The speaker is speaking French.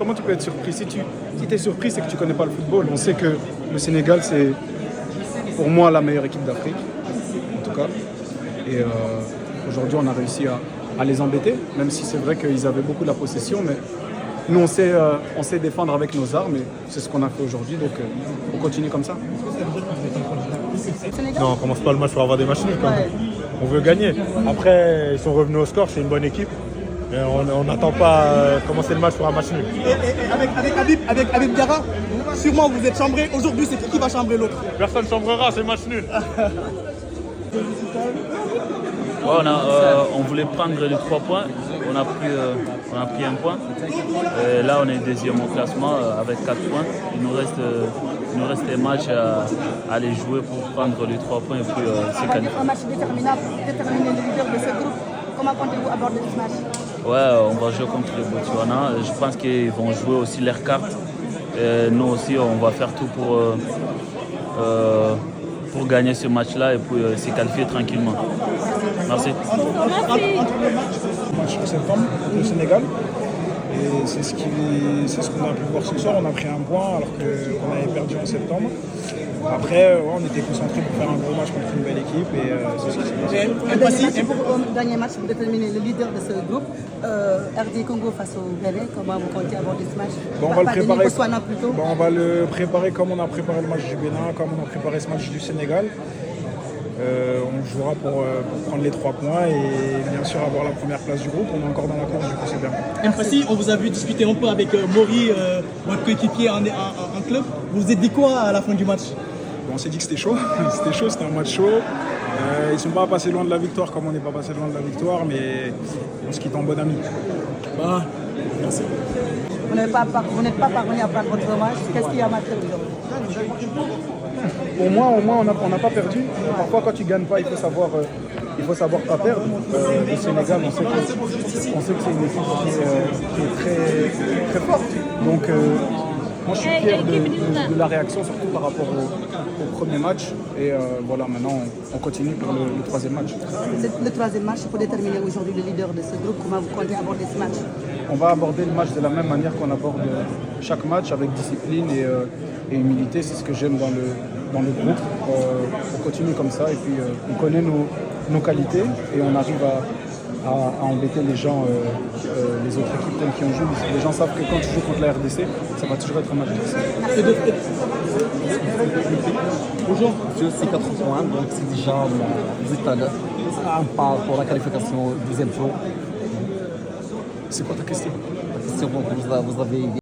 Comment tu peux être surpris? Si tu es surpris, c'est que tu ne connais pas le football. On sait que le Sénégal, c'est pour moi la meilleure équipe d'Afrique, en tout cas. Et aujourd'hui, on a réussi à les embêter, même si c'est vrai qu'ils avaient beaucoup la possession. Mais nous, on sait défendre avec nos armes et c'est ce qu'on a fait aujourd'hui. Donc, on continue comme ça. Non, on commence pas le match pour avoir des matchs nuls. On veut gagner. Après, ils sont revenus au score, c'est une bonne équipe. Mais on n'attend pas commencer le match pour un match nul. Et avec Habib Diarra, sûrement vous êtes chambré. Aujourd'hui, c'est qui va chambrer l'autre? Personne ne chambrera, c'est match nul. On voulait prendre les 3 points, on a pris un point. Et là, on est deuxième au classement avec 4 points. Il nous reste des matchs à aller jouer pour prendre les 3 points et puis se qualifier. Un match déterminant pour déterminer le leader de ce groupe. Comment comptez-vous aborder ce match? On va jouer contre le Botswana. Je pense qu'ils vont jouer aussi leurs cartes. Et nous aussi, on va faire tout pour gagner ce match-là et puis se qualifier tranquillement. Merci. Match en septembre au Sénégal. Et c'est ce qu'on a pu voir ce soir. On a pris un point alors qu'on avait perdu en septembre. Après, on était concentrés pour faire un gros match contre une belle équipe et c'est ce qui s'est passé. Un dernier match pour déterminer le leader de ce groupe. RD Congo face au Bénin, comment vous comptez aborder ce match? On va le préparer. Plutôt. On va le préparer comme on a préparé le match du Bénin, comme on a préparé ce match du Sénégal. On jouera pour prendre les 3 points et bien sûr avoir la première place du groupe. On est encore dans la course, du coup c'est bien. Précis, on vous a vu discuter un peu avec Maury, votre coéquipier en club. Vous vous êtes dit quoi à la fin du match? On s'est dit que c'était chaud, c'était un match chaud. Ils ne sont pas passés loin de la victoire comme on n'est pas passé loin de la victoire, mais on se quitte en bon ami. Merci. Vous n'êtes pas parvenu à prendre votre match. Qu'est-ce qui a marqué aujourd'hui? Pour moi, au moins, on n'a pas perdu. Parfois, quand tu ne gagnes pas, il faut savoir pas perdre. Au Sénégal, on sait que c'est une équipe qui est très, très forte. Donc, moi, je suis fier de la réaction, surtout par rapport au premier match. Et voilà, maintenant, on continue pour le troisième match. Le troisième match, pour déterminer aujourd'hui le leader de ce groupe, comment vous comptez aborder ce match? On va aborder le match de la même manière qu'on aborde chaque match, avec discipline et humilité. C'est ce que j'aime dans le groupe. On continue comme ça et puis on connaît nos qualités et on arrive à embêter les gens, les autres équipes qui ont joué. Les gens savent que quand tu joues contre la RDC, ça va toujours être un match difficile. Bonjour, j'ai aussi 4 points, donc c'est déjà mon état pour la qualification au deuxième tour. C'est quoi ta question? La question, vous avez